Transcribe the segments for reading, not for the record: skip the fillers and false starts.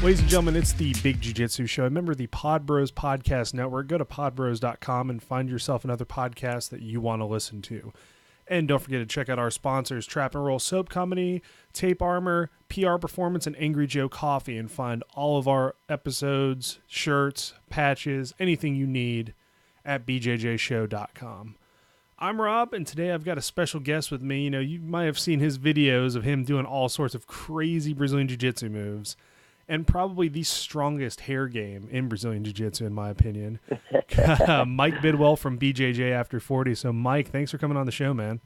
Ladies and gentlemen, it's the Big Jiu-Jitsu Show. A member of the Pod Bros Podcast Network. Go to podbros.com and find yourself another podcast that you want to listen to. And don't forget to check out our sponsors, Trap and Roll Soap Company, Tape Armor, PR Performance, and Angry Joe Coffee, and find all of our episodes, shirts, patches, anything you need at bjjshow.com. I'm Rob, and today I've got a special guest with me. You know, you might have seen his videos of him doing all sorts of crazy Brazilian Jiu-Jitsu moves, and probably the strongest hair game in Brazilian Jiu-Jitsu, in my opinion. Mike Bidwell from BJJ After 40. So, Mike, thanks for coming on the show, man.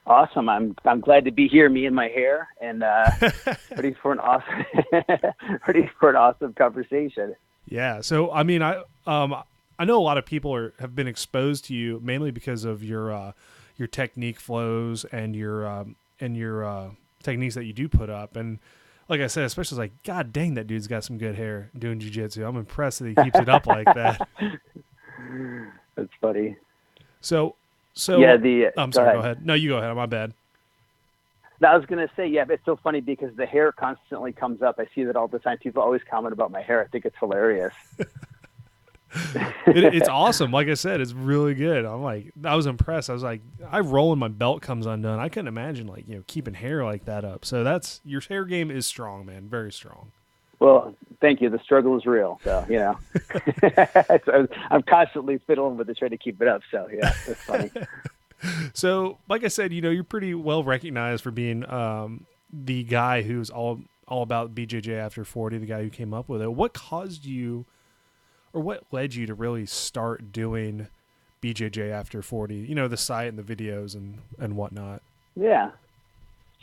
Awesome. I'm glad to be here, me and my hair, and ready for an awesome conversation. Yeah. So, I mean, I know a lot of people have been exposed to you mainly because of your technique flows and your techniques that you do put up. And like I said, especially like, God dang, that dude's got some good hair doing jiu-jitsu. I'm impressed that he keeps it up like that. That's funny. So yeah, I'm sorry, go ahead. No, you go ahead. My bad. No, I was going to say, yeah, it's so funny because the hair constantly comes up. I see that all the time. People always comment about my hair. I think it's hilarious. It's awesome. Like I said, it's really good. I was impressed. I was like, I roll when my belt comes undone. I couldn't imagine keeping hair like that up. So your hair game is strong, man. Very strong. Well, thank you. The struggle is real. So, I'm constantly fiddling with it, trying to keep it up. So yeah, that's funny. So like I said, you're pretty well recognized for being the guy who's all about BJJ After 40, the guy who came up with it. What caused you, or what led you to really start doing BJJ After 40, the site and the videos and whatnot? Yeah.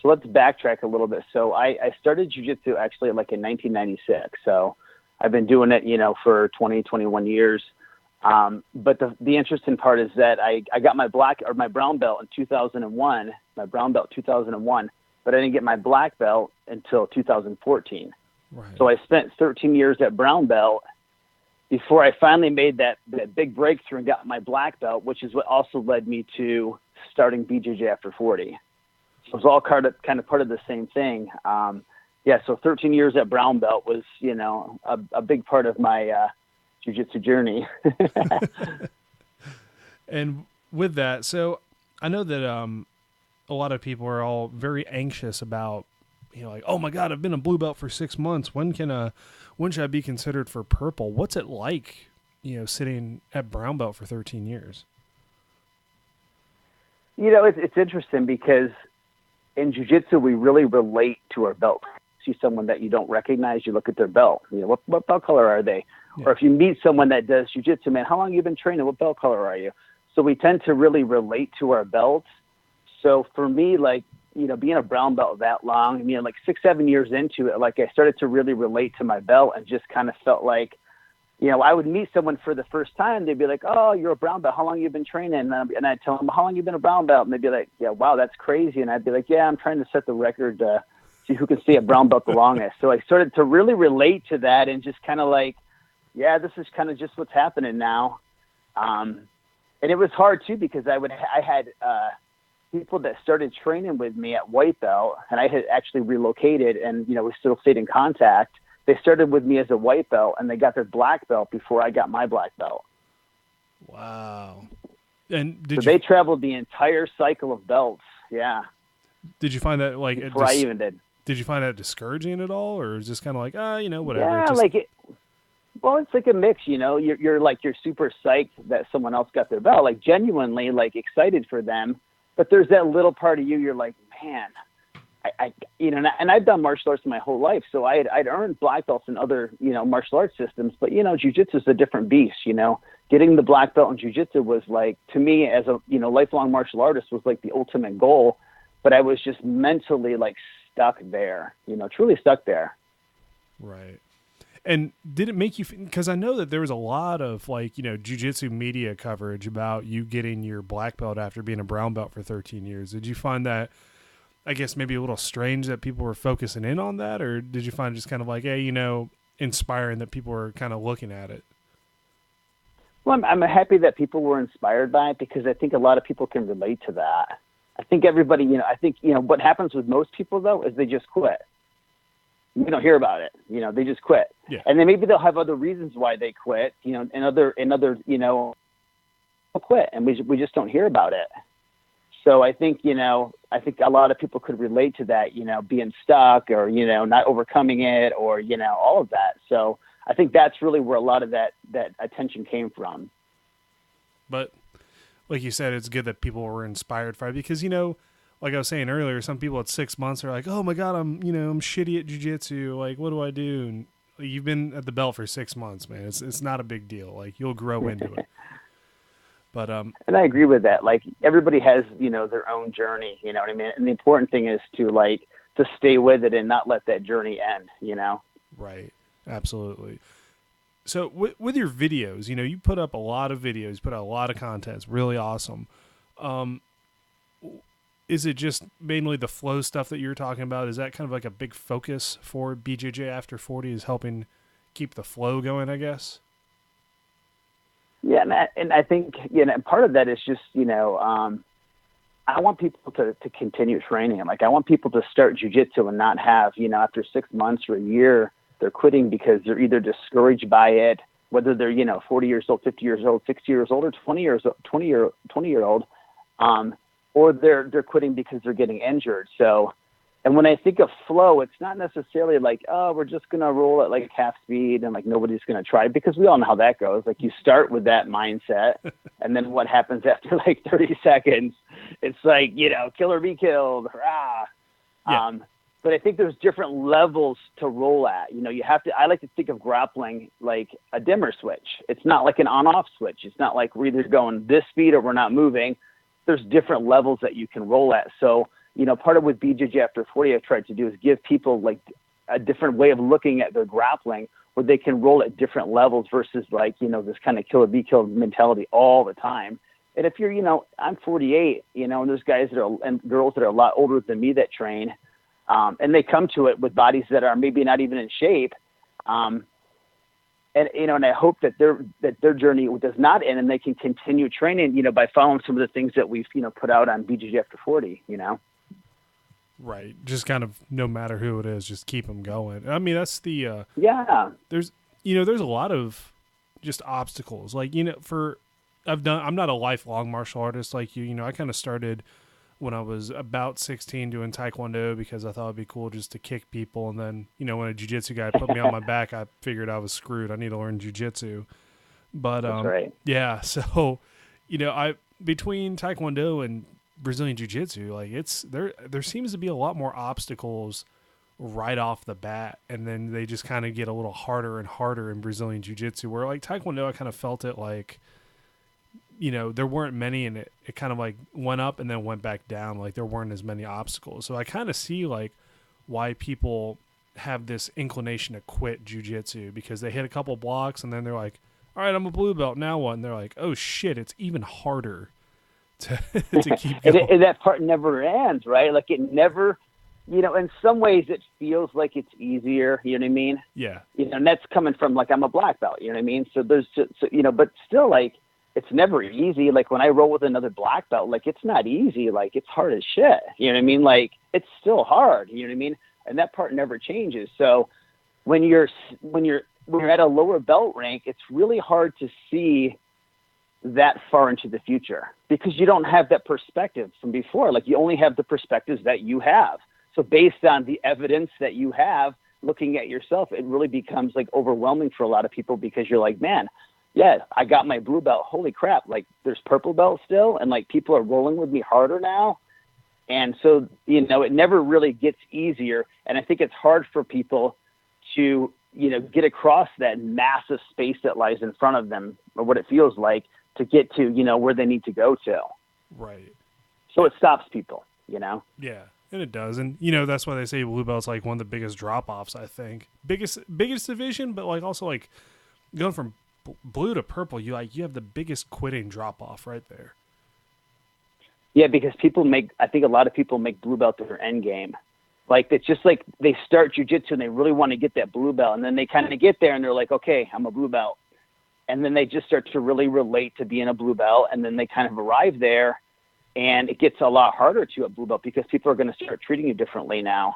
So let's backtrack a little bit. So I started jiu-jitsu actually in 1996. So I've been doing it, for 20, 21 years. But the interesting part is that I got my brown belt in 2001, but I didn't get my black belt until 2014. Right. So I spent 13 years at brown belt before I finally made that big breakthrough and got my black belt, which is what also led me to starting BJJ After 40. So it was all kind of part of the same thing. So 13 years at brown belt was, a big part of my jiu-jitsu journey. And with that, so I know that a lot of people are all very anxious about, oh my God, I've been a blue belt for 6 months. When should I be considered for purple? What's it like, sitting at brown belt for 13 years? It's interesting because in jiu-jitsu, we really relate to our belt. See someone that you don't recognize, you look at their belt. What belt color are they? Yeah. Or if you meet someone that does jiu-jitsu, man, how long have you been training? What belt color are you? So we tend to really relate to our belts. So for me, being a brown belt that long, 6-7 years into it, I started to really relate to my belt and just kind of felt like, I would meet someone for the first time. They'd be like, oh, you're a brown belt. How long have you been training? And I'd tell them, how long have you been a brown belt? And they'd be like, yeah, wow, that's crazy. And I'd be like, yeah, I'm trying to set the record to see who can stay at brown belt the longest. So I started to really relate to that and just kind of yeah, this is kind of just what's happening now. And it was hard too, because I had people that started training with me at white belt, and I had actually relocated and, we still stayed in contact. They started with me as a white belt and they got their black belt before I got my black belt. Wow. And they traveled the entire cycle of belts. Yeah. Did you find that before I even did? Did you find that discouraging at all, or is just kind of whatever? Yeah, well, it's like a mix, you're super psyched that someone else got their belt, genuinely excited for them. But there's that little part of you, you're like, man, and I've done martial arts my whole life. So I'd earned black belts in other, martial arts systems, but jiu-jitsu is a different beast, getting the black belt in jiu-jitsu was to me as a, lifelong martial artist was the ultimate goal, but I was just mentally stuck there, truly stuck there. Right. And did it make you, because I know that there was a lot of jiu-jitsu media coverage about you getting your black belt after being a brown belt for 13 years. Did you find that, I guess, maybe a little strange that people were focusing in on that? Or did you find it just kind of hey, inspiring that people were kind of looking at it? Well, I'm happy that people were inspired by it, because I think a lot of people can relate to that. I think everybody, what happens with most people though, is they just quit. we don't hear about it. They just quit. Yeah. And then maybe they'll have other reasons why they quit, and other, quit, and we just don't hear about it. So I think a lot of people could relate to that, being stuck or, not overcoming it or, all of that. So I think that's really where a lot of that attention came from. But like you said, it's good that people were inspired by it because, like I was saying earlier, some people at 6 months are like, oh my God, I'm shitty at jiu-jitsu. Like, what do I do? And you've been at the belt for 6 months, man. It's not a big deal. Like, you'll grow into it. But, and I agree with that. Like, everybody has, their own journey, you know what I mean? And the important thing is to stay with it and not let that journey end, Right. Absolutely. So with your videos, you put up a lot of videos, put out a lot of content. It's really awesome. Is it just mainly the flow stuff that you're talking about? Is that kind of like a big focus for BJJ After 40 is helping keep the flow going, I guess? Yeah. And I think, part of that is just, I want people to continue training. Like, I want people to start jiu-jitsu and not have, after 6 months or a year, they're quitting because they're either discouraged by it, whether they're, 40 years old, 50 years old, 60 years old, or 20 year old, or they're quitting because they're getting injured. So, and when I think of flow, it's not necessarily like, oh, we're just going to roll at like half speed and like nobody's going to try, because we all know how that goes. Like, you start with that mindset and then what happens after like 30 seconds, it's like, kill or be killed. Hurrah. Yeah. But I think there's different levels to roll at. I like to think of grappling like a dimmer switch. It's not like an on-off switch. It's not like we're either going this speed or we're not moving. There's different levels that you can roll at. So, part of what BJJ After 40 I've tried to do is give people like a different way of looking at their grappling where they can roll at different levels versus like, this kind of kill or be killed mentality all the time. And if you're, I'm 48, and there's guys and girls that are a lot older than me that train, and they come to it with bodies that are maybe not even in shape. And I hope that their journey does not end and they can continue training, by following some of the things that we've, put out on BJJ After 40, Right. Just kind of no matter who it is, just keep them going. I mean, that's the, there's a lot of just obstacles. Like, I'm not a lifelong martial artist like you. I kind of started when I was about 16 doing Taekwondo because I thought it'd be cool just to kick people. And then, when a jiu-jitsu guy put me on my back, I figured I was screwed. I need to learn jiu-jitsu. But, that's right. Yeah. So, between Taekwondo and Brazilian jiu-jitsu, like there seems to be a lot more obstacles right off the bat. And then they just kind of get a little harder and harder in Brazilian jiu-jitsu, where like Taekwondo, I kind of felt it like, there weren't many, and it kind of like went up and then went back down. Like, there weren't as many obstacles. So I kind of see like why people have this inclination to quit jiu-jitsu, because they hit a couple blocks and then they're like, all right, I'm a blue belt. Now what? And they're like, oh shit, it's even harder to keep going. And that part never ends, right? Like, it never, in some ways it feels like it's easier. You know what I mean? Yeah. And that's coming from like, I'm a black belt, you know what I mean? So there's just, but still, like, it's never easy. Like, when I roll with another black belt, like, it's not easy. Like, it's hard as shit. You know what I mean? Like, it's still hard. You know what I mean? And that part never changes. So when you're at a lower belt rank, it's really hard to see that far into the future because you don't have that perspective from before. Like, you only have the perspectives that you have. So based on the evidence that you have looking at yourself, it really becomes like overwhelming for a lot of people, because you're like, man, yeah, I got my blue belt. Holy crap. Like, there's purple belt still. And like, people are rolling with me harder now. And so, it never really gets easier. And I think it's hard for people to, get across that massive space that lies in front of them, or what it feels like, to get to, where they need to go to. Right. So it stops people, Yeah. And it does. And, that's why they say blue belt's like one of the biggest drop-offs, I think. Biggest division, but like also like going from blue to purple, you have the biggest quitting drop-off right there. Yeah, because I think a lot of people make blue belt their end game. Like, it's just like they start jiu-jitsu and they really want to get that blue belt. And then they kind of get there and they're like, okay, I'm a blue belt. And then they just start to really relate to being a blue belt. And then they kind of arrive there, and it gets a lot harder to a blue belt because people are going to start treating you differently now.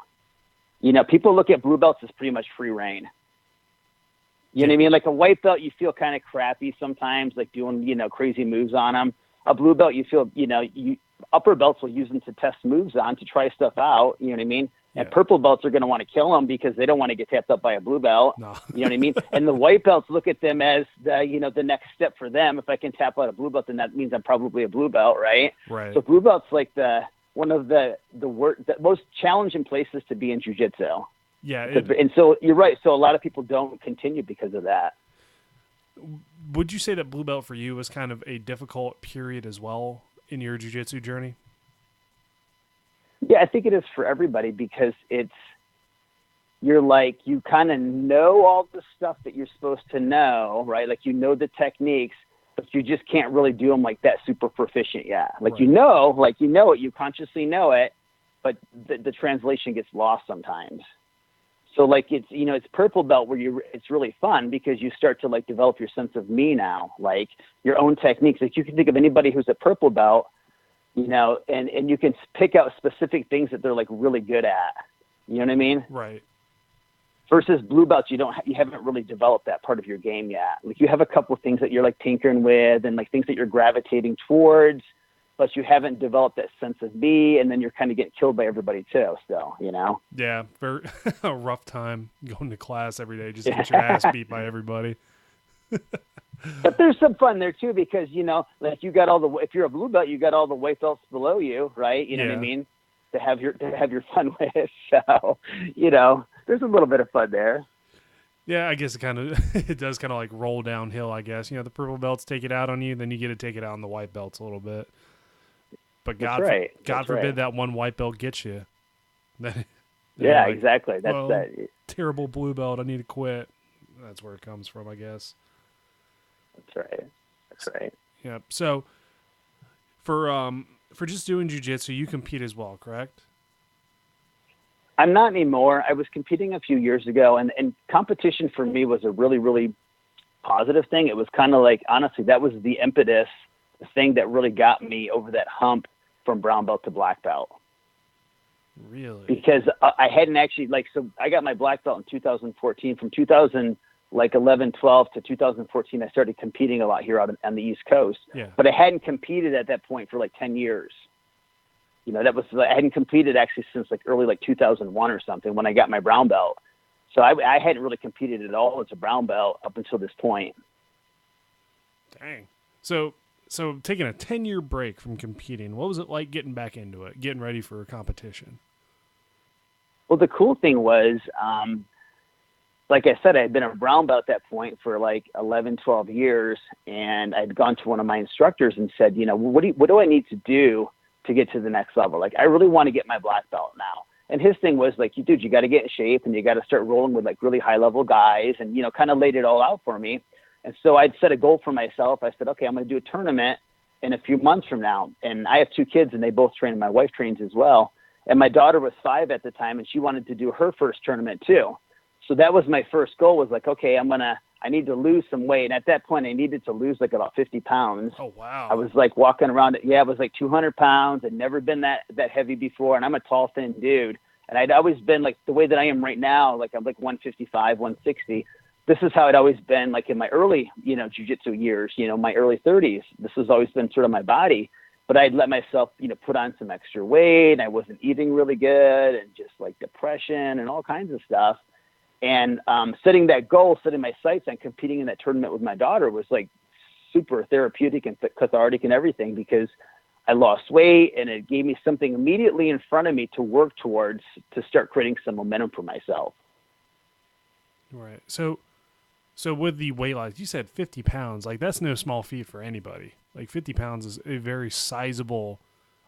You know, people look at blue belts as pretty much free reign. You know what I mean? Like a white belt, you feel kind of crappy sometimes, like doing, you know, crazy moves on them. A blue belt, you feel, you know, upper belts will use them to test moves on, to try stuff out. You know what I mean? Yeah. And purple belts are going to want to kill them because they don't want to get tapped up by a blue belt. No. You know what I mean? And the white belts look at them as the, you know, the next step for them. If I can tap out a blue belt, then that means I'm probably a blue belt, right? Right. So blue belt's like one of the most challenging places to be in jiu-jitsu. Yeah. And so you're right. So a lot of people don't continue because of that. Would you say that blue belt for you was kind of a difficult period as well in your jiu-jitsu journey? Yeah, I think it is for everybody because you're like, you kind of know all the stuff that you're supposed to know, right? Like, you know the techniques, but you just can't really do them like that super proficient yet. Like, right. you know it, you consciously know it, but the translation gets lost sometimes. So like, it's, you know, it's purple belt where it's really fun because you start to like develop your sense of me now, like your own techniques. Like, you can think of anybody who's a purple belt, you know, and you can pick out specific things that they're like really good at. You know what I mean? Right. Versus blue belts, you haven't really developed that part of your game yet. Like, you have a couple of things that you're like tinkering with and like things that you're gravitating towards, but you haven't developed that sense of me, and then you're kind of getting killed by everybody too still, you know? Yeah, very a rough time going to class every day just to get your ass beat by everybody. But there's some fun there too because, you know, like you got if you're a blue belt, you got all the white belts below you, right? You know what I mean? To have your fun with. So, you know, there's a little bit of fun there. Yeah, I guess it does kind of like roll downhill, I guess. You know, the purple belts take it out on you, then you get to take it out on the white belts a little bit. But God forbid that one white belt gets you. Yeah, like, exactly. That's that terrible blue belt. I need to quit. That's where it comes from, I guess. That's right. Yeah. So for just doing jiu-jitsu, you compete as well, correct? I'm not anymore. I was competing a few years ago, and competition for me was a really, really positive thing. It was kind of like, honestly, that was the impetus, the thing that really got me over that hump from brown belt to black belt. Really? Because I hadn't actually, so I got my black belt in 2014. From 2011, 12 to 2014, I started competing a lot here out on the East Coast. Yeah. But I hadn't competed at that point for 10 years. You know, I hadn't competed actually since early 2001 or something when I got my brown belt. So I hadn't really competed at all as a brown belt up until this point. Dang. So taking a 10-year break from competing, what was it like getting back into it, getting ready for a competition? Well, the cool thing was, like I said, I had been a brown belt at that point for 11, 12 years. And I'd gone to one of my instructors and said, you know, what do I need to do to get to the next level? I really want to get my black belt now. And his thing was dude, you got to get in shape and you got to start rolling with really high level guys, and, you know, kind of laid it all out for me. And so I'd set a goal for myself. I said, okay, I'm going to do a tournament in a few months from now. And I have 2 kids and they both train, and my wife trains as well. And my daughter was 5 at the time, and she wanted to do her first tournament too. So that was my first goal, was okay, I need to lose some weight. And at that point I needed to lose about 50 pounds. Oh, wow. I was walking around. Yeah, it was 200 pounds. I'd never been that heavy before. And I'm a tall, thin dude. And I'd always been the way that I am right now, I'm 155, 160. This is how I'd always been in my early, you know, jiu-jitsu years, you know, my early 30s. This has always been sort of my body. But I'd let myself, you know, put on some extra weight. And I wasn't eating really good, and just depression and all kinds of stuff. And setting that goal, setting my sights on competing in that tournament with my daughter was super therapeutic and cathartic and everything, because I lost weight and it gave me something immediately in front of me to work towards, to start creating some momentum for myself. Right. So with the weight loss, you said 50 pounds. That's no small feat for anybody. 50 pounds is a very sizable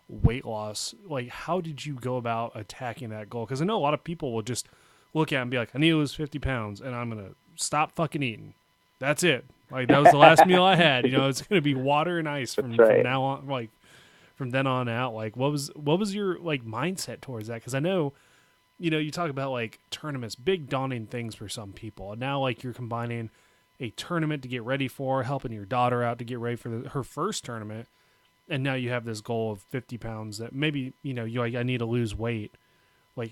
weight loss. How did you go about attacking that goal? Because I know a lot of people will just look at it and be like, I need to lose 50 pounds and I'm going to stop fucking eating. That's it. That was the last meal I had. You know, it's going to be water and ice from now on, from then on out. What was your mindset towards that? Because I know, you know, you talk about tournaments, big daunting things for some people. And now you're combining a tournament to get ready for, helping your daughter out to get ready for her first tournament. And now you have this goal of 50 pounds that maybe, you know, I need to lose weight.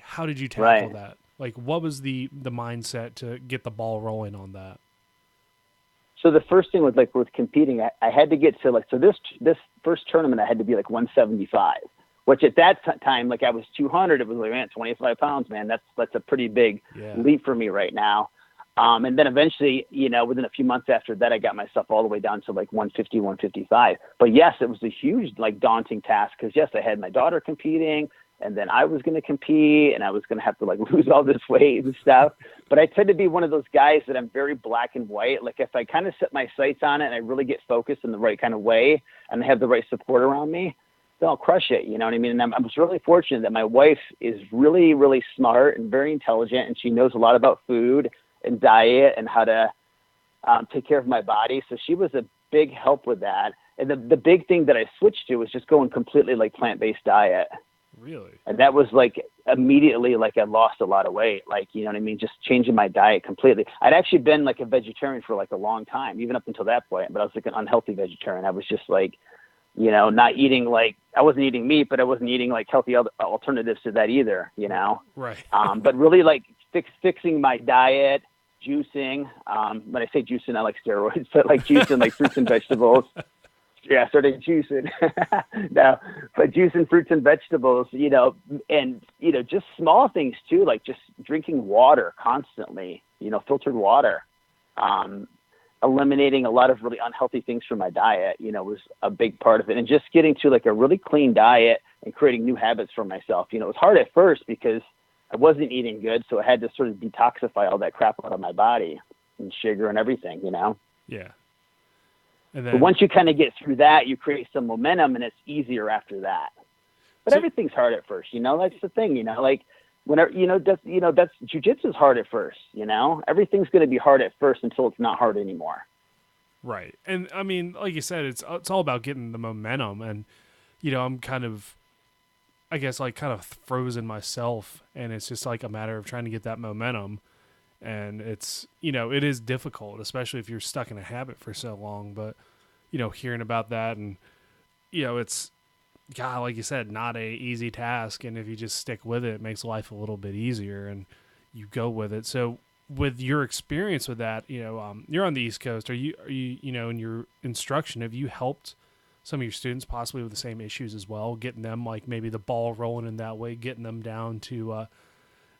How did you tackle that? Like, what was the mindset to get the ball rolling on that? So the first thing was like with competing, I had to get to like, so this first tournament I had to be like 175, which at that time, like I was 200, it was like, man, 25 pounds, man, that's a pretty big leap for me right now. And then eventually, you know, within a few months after that, I got myself all the way down to like 150, 155. But yes, it was a huge, like daunting task. Cause yes, I had my daughter competing, and then I was going to compete, and I was going to have to like lose all this weight and stuff. But I tend to be one of those guys that I'm very black and white. Like if I kind of set my sights on it and I really get focused in the right kind of way and I have the right support around me, then I'll crush it. You know what I mean? And I'm really fortunate that my wife is really, really smart and very intelligent, and she knows a lot about food and diet and how to take care of my body. So she was a big help with that. And the big thing that I switched to was just going completely like plant-based diet. Really? And that was like immediately, like I lost a lot of weight, like, you know what I mean? Just changing my diet completely. I'd actually been like a vegetarian for like a long time, even up until that point, but I was like an unhealthy vegetarian. I was just like, you know, not eating, like I wasn't eating meat, but I wasn't eating like healthy alternatives to that either, you know? Right. But really like fixing my diet, juicing. When I say juicing, I like steroids, but like juicing like fruits and vegetables. Yeah, I started juicing. No, but juicing fruits and vegetables, you know, and, you know, just small things too, like just drinking water constantly, you know, filtered water, eliminating a lot of really unhealthy things from my diet, you know, was a big part of it. And just getting to like a really clean diet and creating new habits for myself. You know, it was hard at first because I wasn't eating good, so I had to sort of detoxify all that crap out of my body and sugar and everything, you know? Yeah. And then, but once you kind of get through that, you create some momentum, and it's easier after that. But everything's hard at first, you know. That's the thing, you know. Like whenever, that's jiu-jitsu is hard at first, you know. Everything's going to be hard at first until it's not hard anymore. Right, and I mean, like you said, it's all about getting the momentum, and you know, I'm kind of, I guess, like kind of frozen myself, and it's just like a matter of trying to get that momentum. And it's, you know, it is difficult, especially if you're stuck in a habit for so long. But, you know, hearing about that and, you know, it's, God, like you said, not a easy task. And if you just stick with it, it makes life a little bit easier and you go with it. So with your experience with that, you know, you're on the East Coast. Are you, you know, in your instruction, have you helped some of your students possibly with the same issues as well, getting them like maybe the ball rolling in that way, getting them down to,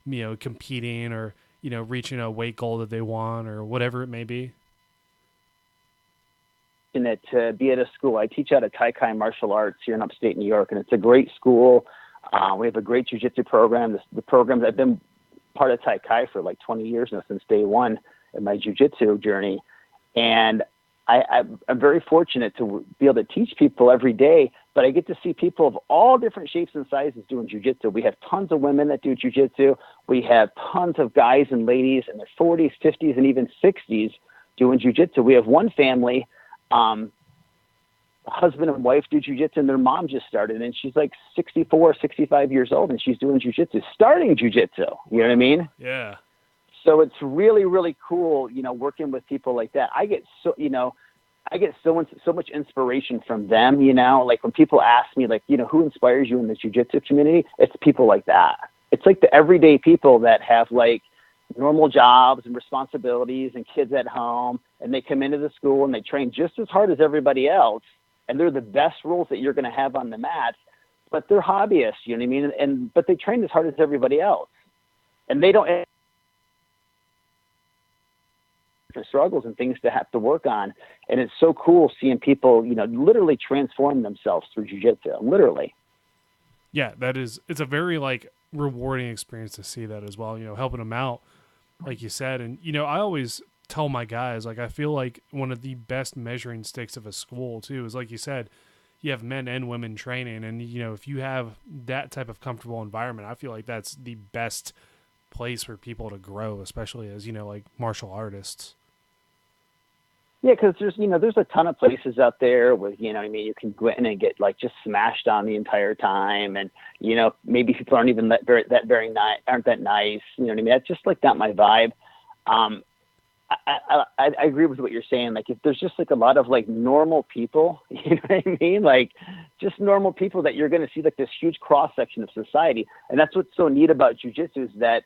you know, competing or, you know, reaching a weight goal that they want or whatever it may be? And to be at a school, I teach out of Tai-Chi martial arts here in upstate New York, and it's a great school. We have a great jiu-jitsu program. The programs, I've been part of Tai-Chi for like 20 years now, since day one in my jiu-jitsu journey. And I'm very fortunate to be able to teach people every day, but I get to see people of all different shapes and sizes doing jiu-jitsu. We have tons of women that do jiu-jitsu. We have tons of guys and ladies in their 40s, 50s, and even 60s doing jiu-jitsu. We have one family, husband and wife do jiu-jitsu, and their mom just started, and she's like 64, 65 years old, and she's doing jiu-jitsu, starting jiu-jitsu. You know what I mean? Yeah. So it's really, really cool, you know, working with people like that. I get so much inspiration from them, you know, like when people ask me, like, you know, who inspires you in the jiu-jitsu community? It's people like that. It's like the everyday people that have like normal jobs and responsibilities and kids at home, and they come into the school and they train just as hard as everybody else. And they're the best roles that you're going to have on the mat, but they're hobbyists, you know what I mean? But they train as hard as everybody else, and they don't struggles and things to have to work on. And it's so cool seeing people, you know, literally transform themselves through jiu-jitsu, literally. Yeah, it's a very like rewarding experience to see that as well, you know, helping them out, like you said. And, you know, I always tell my guys, like, I feel like one of the best measuring sticks of a school too is, like you said, you have men and women training. And, you know, if you have that type of comfortable environment, I feel like that's the best place for people to grow, especially as, you know, like martial artists. Yeah, because there's a ton of places out there where, you know what I mean, you can go in and get like just smashed on the entire time, and, you know, maybe people aren't even aren't that nice. You know what I mean? That's just like not my vibe. I agree with what you're saying. Like, if there's just like a lot of like normal people, you know what I mean? Like just normal people that you're going to see like this huge cross section of society. And that's what's so neat about jiu-jitsu is that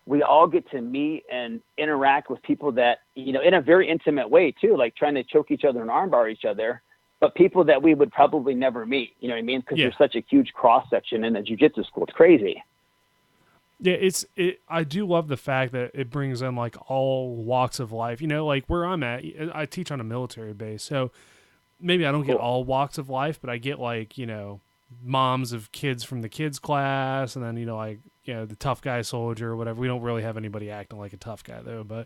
we all get to meet and interact with people that, you know, in a very intimate way too, like trying to choke each other and armbar each other, but people that we would probably never meet, you know what I mean? Because there's such a huge cross section in the jiu-jitsu school. It's crazy. Yeah, I do love the fact that it brings in like all walks of life. You know, like where I'm at, I teach on a military base, so maybe I don't get all walks of life, but I get like, you know, moms of kids from the kids class, and then, you know, like, you know, the tough guy soldier or whatever. We don't really have anybody acting like a tough guy though, but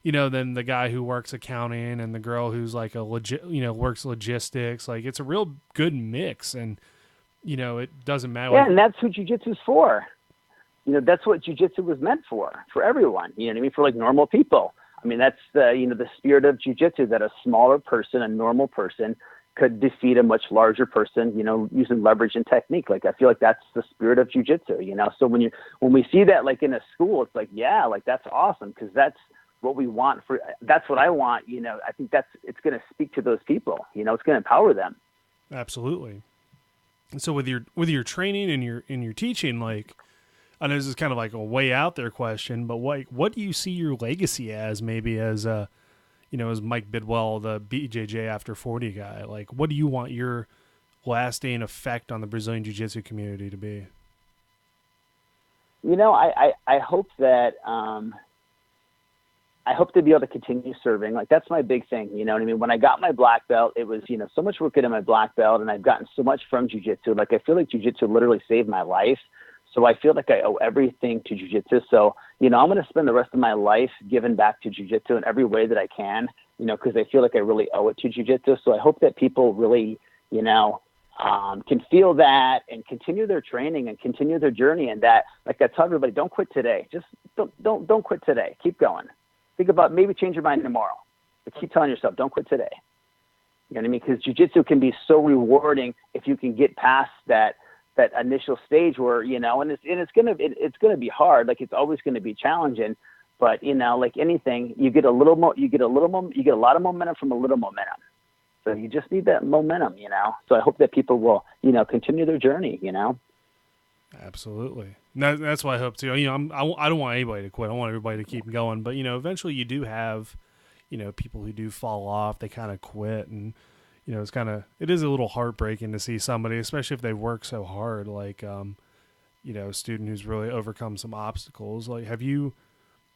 you know, then the guy who works accounting and the girl who's like works logistics. Like it's a real good mix, and you know, it doesn't matter. Yeah, and that's who jiu-jitsu is for. You know, that's what jiu-jitsu was meant for everyone, you know what I mean? For like normal people. I mean, that's the, you know, the spirit of jiu-jitsu, that a smaller person, a normal person could defeat a much larger person, you know, using leverage and technique. Like, I feel like that's the spirit of jiu-jitsu, you know? So when we see that like in a school, it's like, yeah, like that's awesome. 'Cause that's what we want that's what I want. You know, I think it's going to speak to those people, you know, it's going to empower them. Absolutely. And so with your training and your teaching, like, I know this is kind of like a way out there question, but what do you see your legacy as, maybe as you know, as Mike Bidwell, the BJJ After 40 guy? Like, what do you want your lasting effect on the Brazilian Jiu-Jitsu community to be? You know, I hope that I hope to be able to continue serving. Like, that's my big thing. You know what I mean? When I got my black belt, it was, you know, so much work into my black belt, and I've gotten so much from jiu-jitsu. Like, I feel like jiu-jitsu literally saved my life. So I feel like I owe everything to jiu-jitsu. So, you know, I'm going to spend the rest of my life giving back to jiu-jitsu in every way that I can, you know, because I feel like I really owe it to jiu-jitsu. So I hope that people really, you know, can feel that and continue their training and continue their journey. And that, like I tell everybody, don't quit today. Just don't quit today. Keep going. Think about maybe change your mind tomorrow, but keep telling yourself, don't quit today. You know what I mean? Because jiu-jitsu can be so rewarding if you can get past that initial stage where, you know, and it's gonna be hard. Like, it's always going to be challenging, but, you know, like anything, you get a lot of momentum from a little momentum. So you just need that momentum, you know? So I hope that people will, you know, continue their journey, you know? Absolutely. That's what I hope too. You know, I don't want anybody to quit. I want everybody to keep going, but, you know, eventually you do have, you know, people who do fall off, they kind of quit, and, you know, it is a little heartbreaking to see somebody, especially if they work so hard, like, you know, a student who's really overcome some obstacles. Like, have you,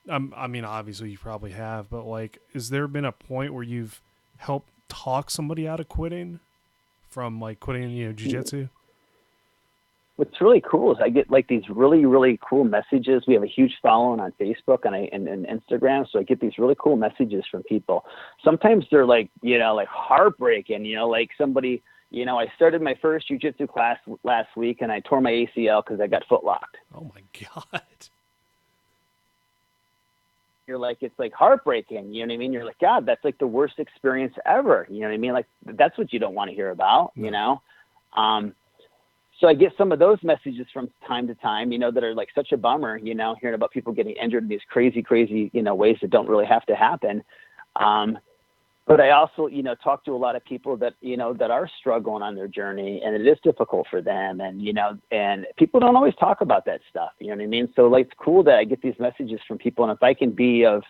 I mean, obviously you probably have, but like, has there been a point where you've helped talk somebody out of quitting from like quitting, you know, jiu-jitsu? What's really cool is I get like these really, really cool messages. We have a huge following on Facebook and Instagram. So I get these really cool messages from people. Sometimes they're like, you know, like heartbreaking, you know, like somebody, you know, I started my first jiu-jitsu class last week and I tore my ACL because I got foot locked. Oh my God. You're like, it's like heartbreaking. You know what I mean? You're like, God, that's like the worst experience ever. You know what I mean? Like, that's what you don't want to hear about, you know? So I get some of those messages from time to time, you know, that are like such a bummer, you know, hearing about people getting injured in these crazy, you know, ways that don't really have to happen. But I also, you know, talk to a lot of people that, you know, that are struggling on their journey, and it is difficult for them. And, you know, and people don't always talk about that stuff. You know what I mean? So like, it's cool that I get these messages from people, and if I can be of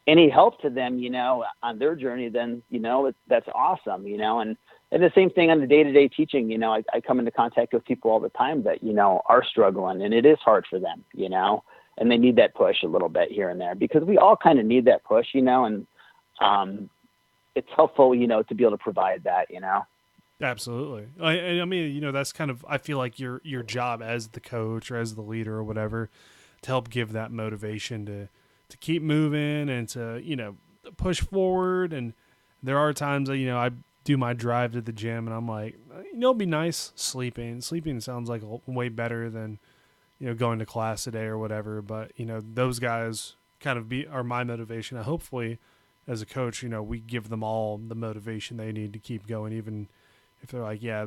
any help to them, you know, on their journey, then, you know, that's awesome, you know. And the same thing on the day-to-day teaching, you know, I come into contact with people all the time that, you know, are struggling, and it is hard for them, you know, and they need that push a little bit here and there, because we all kind of need that push, you know, and it's helpful, you know, to be able to provide that, you know. Absolutely. I mean, you know, that's kind of, I feel like your job as the coach or as the leader or whatever, to help give that motivation to keep moving and to, you know, push forward. And there are times that, you know, I do my drive to the gym and I'm like, you know, it'd be nice sleeping. Sleeping sounds like way better than, you know, going to class today or whatever. But, you know, those guys kind of are my motivation. And hopefully as a coach, you know, we give them all the motivation they need to keep going, even if they're like, yeah,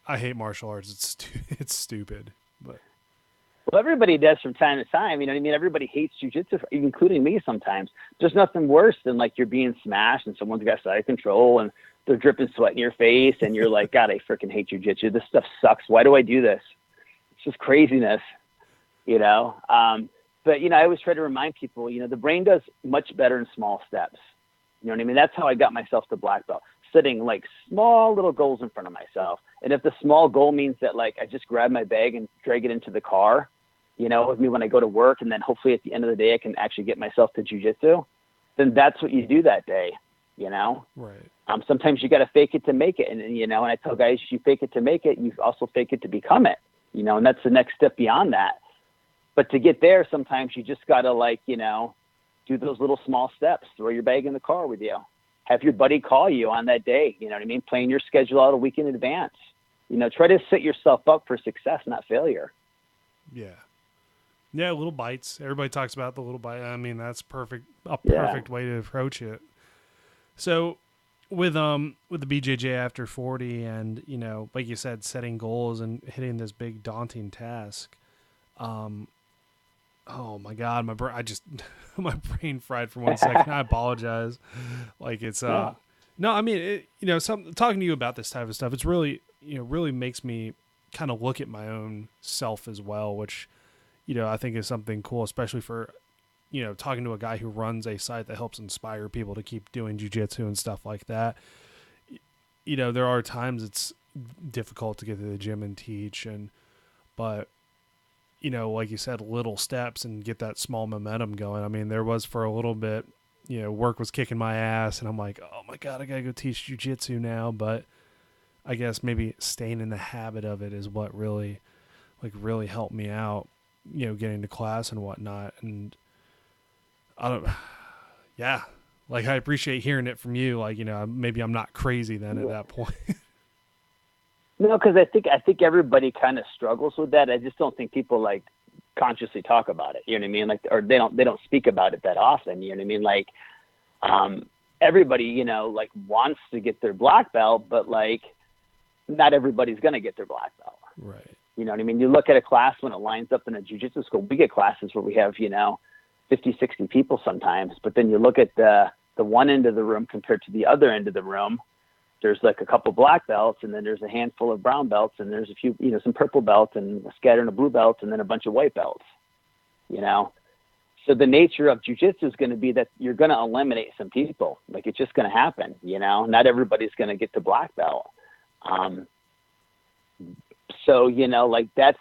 I hate martial arts. It's stupid. But well, everybody does from time to time. You know what I mean? Everybody hates jiu-jitsu, including me sometimes. There's nothing worse than like you're being smashed and someone's got side control and they're dripping sweat in your face and you're like, God, I freaking hate jiu-jitsu. This stuff sucks. Why do I do this? It's just craziness, you know? But, I always try to remind people, the brain does much better in small steps. You know what I mean? That's how I got myself to black belt, setting like small little goals in front of myself. And if the small goal means that like I just grab my bag and drag it into the car, with me when I go to work, and then hopefully at the end of the day I can actually get myself to jiu-jitsu, then that's what you do that day, Right. Sometimes you got to fake it to make it. And I tell guys, you fake it to make it, you also fake it to become it, and that's the next step beyond that. But to get there, sometimes you just got to do those little small steps, throw your bag in the car with you, have your buddy call you on that day. You know what I mean? Plan your schedule out a week in advance, try to set yourself up for success, not failure. Yeah. Yeah. Little bites. Everybody talks about the little bite. I mean, that's perfect way to approach it. So with the BJJ After 40 and, like you said, setting goals and hitting this big daunting task, oh my God, my brain fried for 1 second. I apologize. Like it's, no, I mean, talking to you about this type of stuff, it's really, really makes me kind of look at my own self as well, which, I think is something cool, especially for, talking to a guy who runs a site that helps inspire people to keep doing jiu-jitsu and stuff like that. There are times it's difficult to get to the gym and teach, but like you said, little steps and get that small momentum going. I mean, there was for a little bit, work was kicking my ass and I'm like, oh my God, I got to go teach jiu-jitsu now. But I guess maybe staying in the habit of it is what really helped me out, getting to class and whatnot. And I appreciate hearing it from you. Like, maybe I'm not crazy then at that point. No, because I think everybody kind of struggles with that. I just don't think people like consciously talk about it. You know what I mean? Like, or they don't speak about it that often. You know what I mean? Like, everybody, like wants to get their black belt, but like, not everybody's gonna get their black belt. Right. You know what I mean? You look at a class when it lines up in a jiu-jitsu school. We get classes where we have 50, 60 people sometimes, but then you look at the one end of the room compared to the other end of the room. There's like a couple black belts, and then there's a handful of brown belts, and there's a few, some purple belts, and a scattering of blue belts, and then a bunch of white belts, So the nature of jiu-jitsu is going to be that you're going to eliminate some people. Like, it's just going to happen, Not everybody's going to get the black belt. So, like that's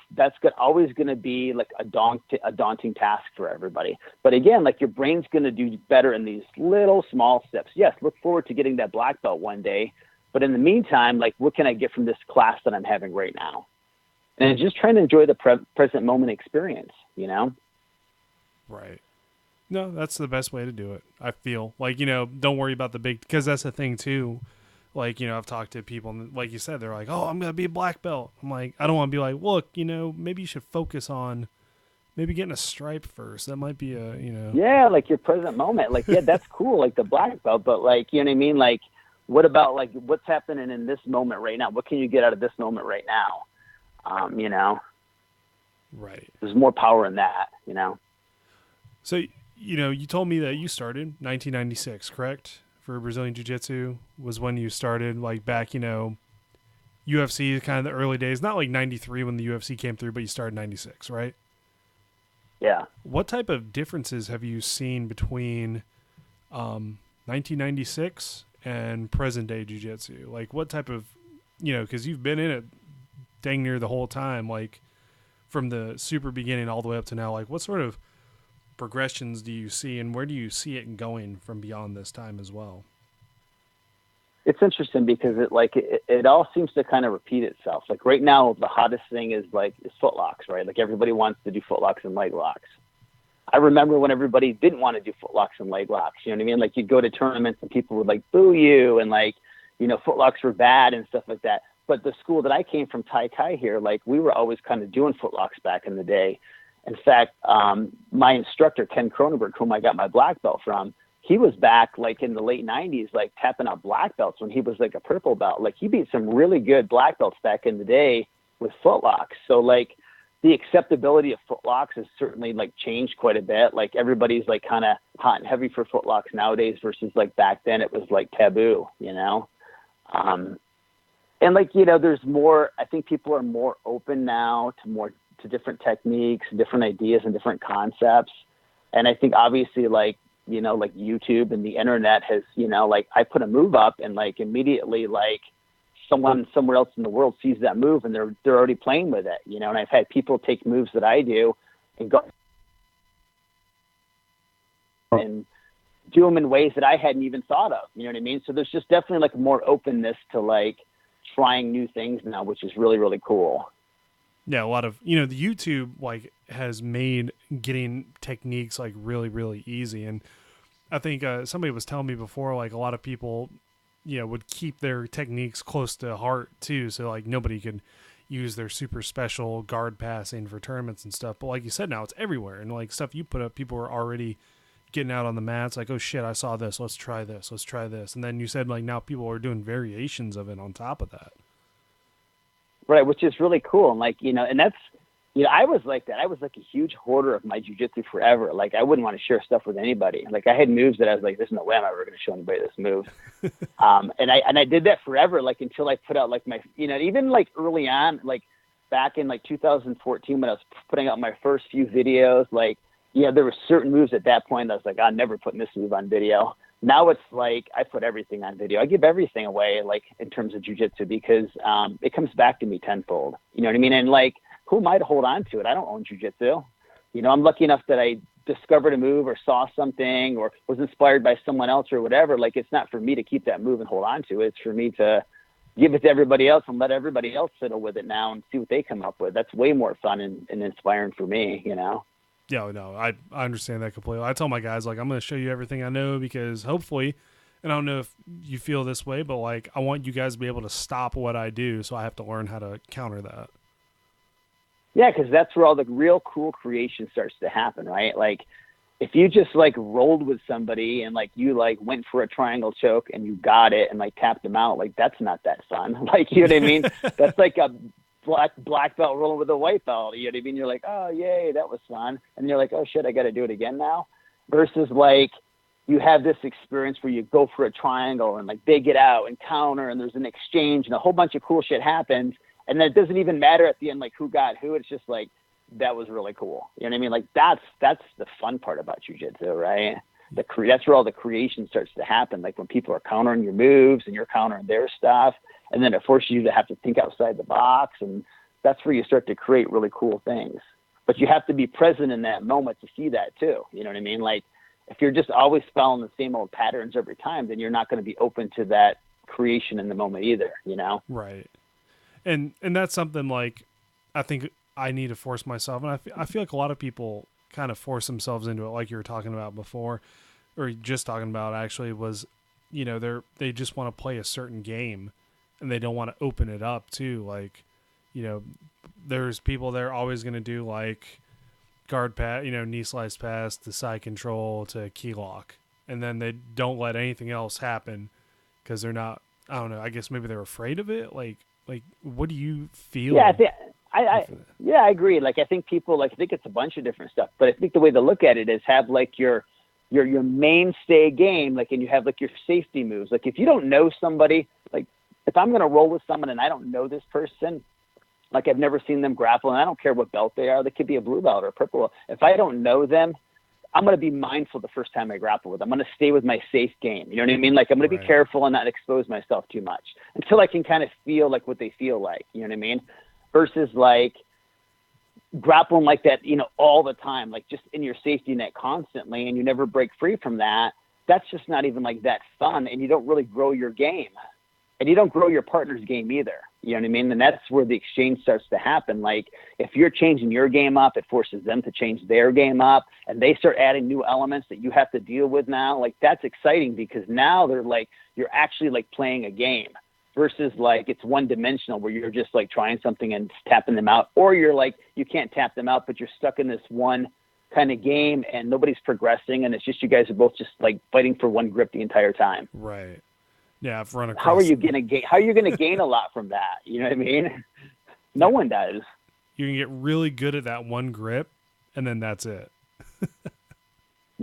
always going to be like a daunting task for everybody. But again, like your brain's going to do better in these little small steps. Yes, look forward to getting that black belt one day. But in the meantime, like, what can I get from this class that I'm having right now? And just trying to enjoy the present moment experience, Right. No, that's the best way to do it. I feel like, don't worry about the big, because that's the thing too. Like, I've talked to people and like you said, they're like, oh, I'm going to be a black belt. I'm like, I don't want to be like, look, maybe you should focus on maybe getting a stripe first. That might be Yeah. Like your present moment. Like, yeah, that's cool. Like the black belt, but like, you know what I mean? Like, what about like what's happening in this moment right now? What can you get out of this moment right now? Right. There's more power in that, So, you told me that you started 1996, correct? For Brazilian Jiu-Jitsu was when you started, like back, UFC, kind of the early days, not like 93 when the UFC came through, but you started 96, right? Yeah. What type of differences have you seen between 1996 and present day Jiu-Jitsu? Like what type of, because you've been in it dang near the whole time, like from the super beginning all the way up to now, like what sort of progressions do you see and where do you see it going from beyond this time as well? It's interesting because it all seems to kind of repeat itself. Like right now, the hottest thing is foot locks, right? Like everybody wants to do foot locks and leg locks. I remember when everybody didn't want to do foot locks and leg locks, you know what I mean? Like you'd go to tournaments and people would boo you and foot locks were bad and stuff like that. But the school that I came from, Tai Chi here, we were always kind of doing foot locks back in the day. In fact, my instructor, Ken Cronenberg, whom I got my black belt from, he was back in the late 90s, tapping out black belts when he was a purple belt. He beat some really good black belts back in the day with foot locks. So the acceptability of foot locks has certainly changed quite a bit. Everybody's kind of hot and heavy for foot locks nowadays versus back then it was taboo, And there's more, I think people are more open now to more to different techniques, different ideas, and different concepts. And I think obviously like, you know, like YouTube and the internet has, you know, like I put a move up and like immediately like someone somewhere else in the world sees that move and they're already playing with it, you know. And I've had people take moves that I do and go and do them in ways that I hadn't even thought of, you know what I mean? So there's just definitely like more openness to like trying new things now, which is really, really cool. Yeah, a lot of, you know, the YouTube like has made getting techniques like really, really easy. And I think somebody was telling me before, like a lot of people, you know, would keep their techniques close to heart too. So like nobody could use their super special guard passing for tournaments and stuff. But like you said, now it's everywhere. And like stuff you put up, people are already getting out on the mats like, oh shit, I saw this. Let's try this. Let's try this. And then you said like now people are doing variations of it on top of that. Right, which is really cool. And like, you know, and that's, you know, I was like that. I was like a huge hoarder of my jiu-jitsu forever. Like I wouldn't want to share stuff with anybody. Like I had moves that I was like, there's no way I'm ever going to show anybody this move. And I did that forever, like until I put out like my, you know, even like early on, like back in like 2014 when I was putting out my first few videos, like, yeah, there were certain moves at that point that I was like, I'm never putting this move on video. Now it's like I put everything on video. I give everything away, like in terms of jiu-jitsu, because it comes back to me tenfold. You know what I mean? And like, who am I to hold on to it? I don't own jiu-jitsu. You know, I'm lucky enough that I discovered a move or saw something or was inspired by someone else or whatever. Like, it's not for me to keep that move and hold on to it. It's for me to give it to everybody else and let everybody else fiddle with it now and see what they come up with. That's way more fun and inspiring for me, you know? Yeah, no, I understand that completely. I tell my guys, like, I'm going to show you everything I know because hopefully, and I don't know if you feel this way, but, like, I want you guys to be able to stop what I do, so I have to learn how to counter that. Yeah, because that's where all the real cool creation starts to happen, right? Like, if you just, like, rolled with somebody and, like, you, like, went for a triangle choke and you got it and, like, tapped them out, like, that's not that fun. Like, you know what I mean? That's like a black belt rolling with a white belt. You know what I mean? You're like, oh, yay, that was fun. And you're like, oh, shit, I got to do it again now. Versus, like, you have this experience where you go for a triangle and, like, they get out and counter and there's an exchange and a whole bunch of cool shit happens. And then it doesn't even matter at the end, like, who got who. It's just, like, that was really cool. You know what I mean? Like, that's the fun part about jiu-jitsu, right? That's where all the creation starts to happen. Like, when people are countering your moves and you're countering their stuff. And then it forces you to have to think outside the box. And that's where you start to create really cool things. But you have to be present in that moment to see that too. You know what I mean? Like, if you're just always following the same old patterns every time, then you're not going to be open to that creation in the moment either, you know? Right. And that's something like I think I need to force myself. And I feel like a lot of people kind of force themselves into it, like you were talking about before, or just talking about actually was, you know, they just want to play a certain game. And they don't want to open it up too. Like, you know, there's people that are always going to do like guard pass, you know, knee slice pass to side control to key lock. And then they don't let anything else happen because they're not, I don't know, I guess maybe they're afraid of it. Like what do you feel? Yeah, I agree. Like, I think people I think it's a bunch of different stuff, but I think the way to look at it is have like your mainstay game, like, and you have like your safety moves. Like, if you don't know somebody, like, if I'm going to roll with someone and I don't know this person, like I've never seen them grapple, and I don't care what belt they are, they could be a blue belt or a purple belt. If I don't know them, I'm going to be mindful the first time I grapple with them. I'm going to stay with my safe game. You know what I mean? Like, I'm going to be careful and not expose myself too much until I can kind of feel like what they feel like. You know what I mean? Versus like grappling like that, you know, all the time, like just in your safety net constantly, and you never break free from that. That's just not even like that fun, and you don't really grow your game. And you don't grow your partner's game either. You know what I mean? And that's where the exchange starts to happen. Like, if you're changing your game up, it forces them to change their game up, and they start adding new elements that you have to deal with now. Like, that's exciting because now they're like, you're actually like playing a game versus like it's one dimensional where you're just like trying something and tapping them out, or you're like, you can't tap them out, but you're stuck in this one kind of game and nobody's progressing. And it's just, you guys are both just like fighting for one grip the entire time. Right. Yeah, I've run across. How are you going to gain a lot from that? You know what I mean? No one does. You can get really good at that one grip, and then that's it.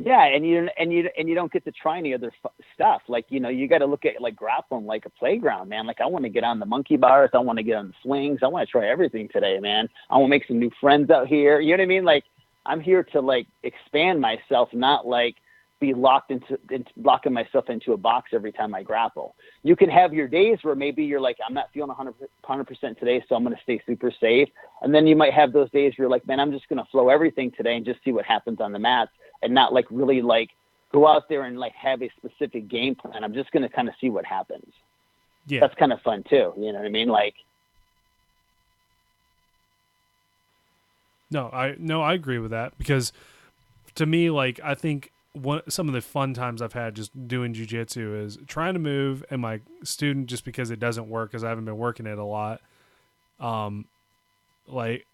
Yeah, and you don't get to try any other stuff. Like, you got to look at like grappling like a playground, man. Like, I want to get on the monkey bars, I want to get on the swings, I want to try everything today, man. I want to make some new friends out here. You know what I mean? Like, I'm here to like expand myself, not like be locking myself into a box every time I grapple. You can have your days where maybe you're like, I'm not feeling 100% today, so I'm going to stay super safe. And then you might have those days where you're like, man, I'm just going to flow everything today and just see what happens on the mats, and not like really like go out there and like have a specific game plan. I'm just going to kind of see what happens. Yeah. That's kind of fun too. You know what I mean? Like, No, I agree with that, because to me, like, I think some of the fun times I've had just doing jiu-jitsu is trying to move, and my student, just because it doesn't work because I haven't been working it a lot, like,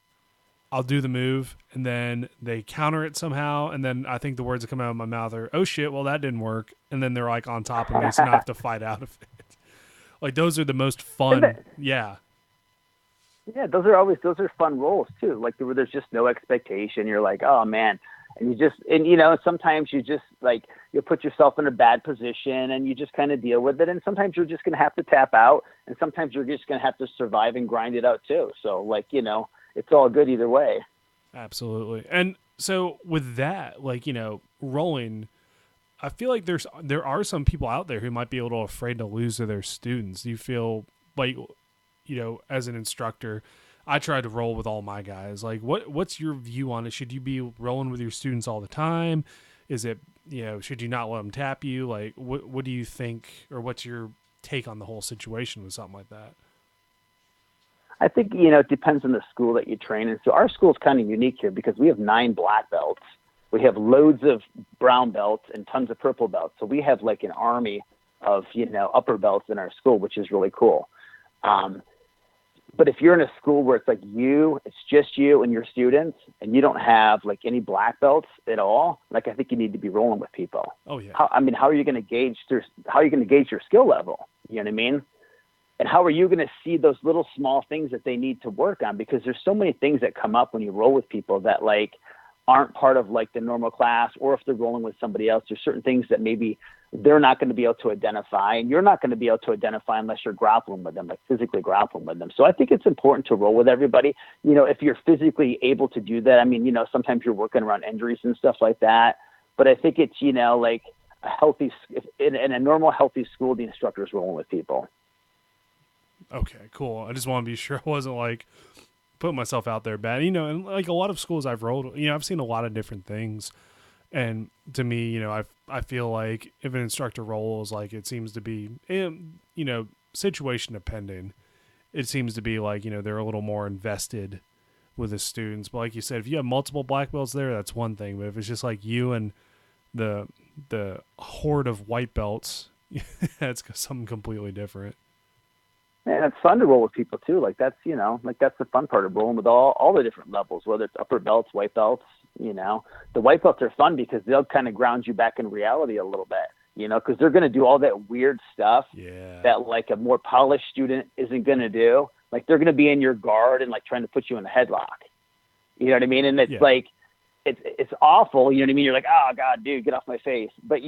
I'll do the move and then they counter it somehow, and then I think the words that come out of my mouth are, oh shit, well that didn't work, and then they're like on top of me, so now I have to fight out of it. Like, those are the most fun. Yeah. Yeah, those are fun roles too. Like, where there's just no expectation. You're like, oh man. And sometimes you just like, you put yourself in a bad position and you just kind of deal with it. And sometimes you're just going to have to tap out, and sometimes you're just going to have to survive and grind it out too. So like, it's all good either way. Absolutely. And so with that, like, rolling, I feel like there are some people out there who might be a little afraid to lose to their students. Do you feel like, as an instructor, I try to roll with all my guys. Like, what's your view on it? Should you be rolling with your students all the time? Is it, should you not let them tap you? Like, what do you think, or what's your take on the whole situation with something like that? I think, it depends on the school that you train in. So our school is kind of unique here because we have 9 black belts. We have loads of brown belts and tons of purple belts. So we have like an army of, upper belts in our school, which is really cool. But if you're in a school where it's like it's just you and your students, and you don't have like any black belts at all, like, I think you need to be rolling with people. Oh yeah. How are you going to gauge your skill level? You know what I mean? And how are you going to see those little small things that they need to work on? Because there's so many things that come up when you roll with people that like aren't part of like the normal class, or if they're rolling with somebody else, there's certain things that maybe they're not going to be able to identify, and you're not going to be able to identify unless you're grappling with them, like physically grappling with them. So I think it's important to roll with everybody. If you're physically able to do that, I mean, sometimes you're working around injuries and stuff like that, but I think it's, like a healthy, in a normal, healthy school, the instructor's rolling with people. Okay, cool. I just want to be sure I wasn't like putting myself out there bad, and like a lot of schools I've rolled, I've seen a lot of different things. And to me, I feel like if an instructor rolls, like, it seems to be, situation depending, it seems to be like, they're a little more invested with the students. But like you said, if you have multiple black belts there, that's one thing. But if it's just like you and the horde of white belts, that's something completely different. And it's fun to roll with people too. Like, that's, that's the fun part of rolling with all the different levels, whether it's upper belts, white belts. The white belts are fun because they'll kind of ground you back in reality a little bit, because they're going to do all that weird stuff that like a more polished student isn't going to do. Like, they're going to be in your guard and like trying to put you in a headlock. You know what I mean? And it's like, it's awful. You know what I mean? You're like, oh God, dude, get off my face. But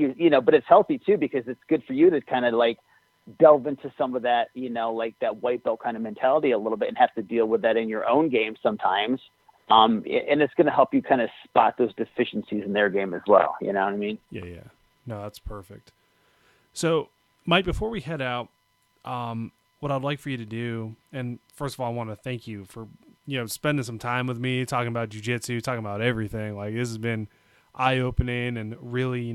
but it's healthy too, because it's good for you to kind of like delve into some of that, like that white belt kind of mentality a little bit, and have to deal with that in your own game sometimes. And it's going to help you kind of spot those deficiencies in their game as well. You know what I mean? Yeah. No, that's perfect. So, Mike, before we head out, what I'd like for you to do, and first of all, I want to thank you for, spending some time with me, talking about jiu-jitsu, talking about everything. Like, this has been eye-opening, and really,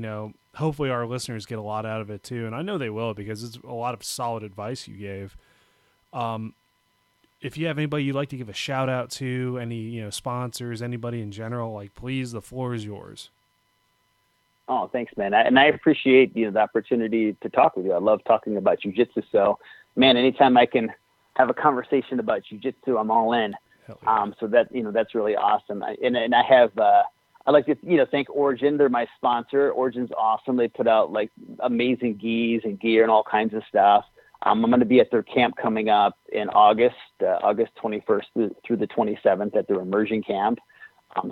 hopefully our listeners get a lot out of it too. And I know they will, because it's a lot of solid advice you gave. If you have anybody you'd like to give a shout out to, any, sponsors, anybody in general, like, please, the floor is yours. Oh, thanks, man. And I appreciate, the opportunity to talk with you. I love talking about jiu-jitsu. So, man, anytime I can have a conversation about jiu-jitsu, I'm all in. Yeah. So that, that's really awesome. And I have, I'd like to, thank Origin. They're my sponsor. Origin's awesome. They put out like amazing gis and gear and all kinds of stuff. I'm going to be at their camp coming up in August 21st through the 27th at their immersion camp.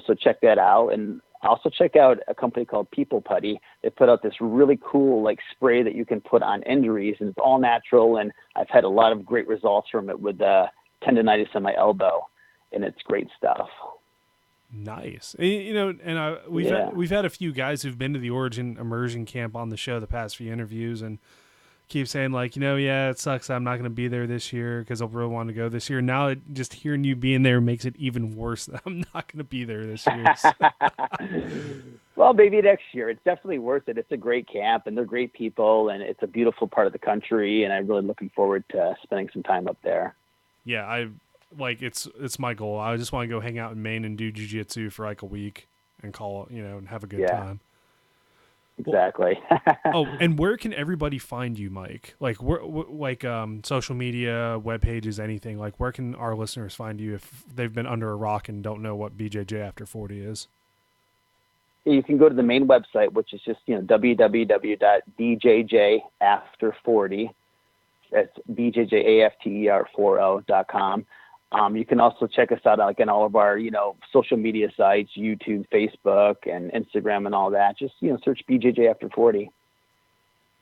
So check that out. And Also check out a company called People Putty. They put out this really cool like spray that you can put on injuries, and it's all natural. And I've had a lot of great results from it with tendonitis in my elbow, and it's great stuff. Nice. And we've had a few guys who've been to the Origin Immersion Camp on the show the past few interviews, and keep saying like, yeah, it sucks I'm not going to be there this year because I really want to go this year. Now just hearing you being there makes it even worse that I'm not going to be there this year. Well, maybe next year. It's definitely worth it. It's a great camp, and they're great people, and it's a beautiful part of the country, and I'm really looking forward to spending some time up there. Yeah, it's my goal. I just want to go hang out in Maine and do jiu-jitsu for like a week and call, and have a good time. Exactly. And where can everybody find you, Mike? Like, social media, web pages, anything. Like, where can our listeners find you if they've been under a rock and don't know what BJJ After 40 is? You can go to the main website, which is just www.bjjafter40. That's BJJAFTER40.com. You can also check us out like in all of our, social media sites, YouTube, Facebook, and Instagram and all that. Just, search BJJ After 40.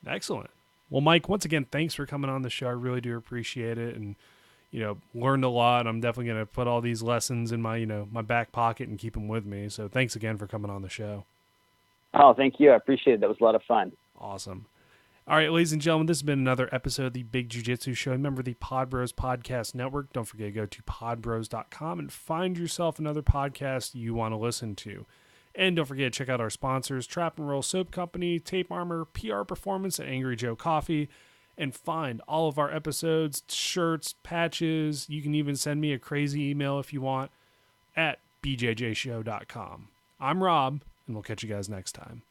Excellent. Well, Mike, once again, thanks for coming on the show. I really do appreciate it. And, learned a lot. I'm definitely going to put all these lessons in my, my back pocket and keep them with me. So thanks again for coming on the show. Oh, thank you. I appreciate it. That was a lot of fun. Awesome. All right, ladies and gentlemen, this has been another episode of the Big Jiu-Jitsu Show. Remember the Pod Bros Podcast Network. Don't forget to go to podbros.com and find yourself another podcast you want to listen to. And don't forget to check out our sponsors, Trap and Roll Soap Company, Tape Armor, PR Performance, and Angry Joe Coffee. And find all of our episodes, shirts, patches. You can even send me a crazy email if you want at bjjshow.com. I'm Rob, and we'll catch you guys next time.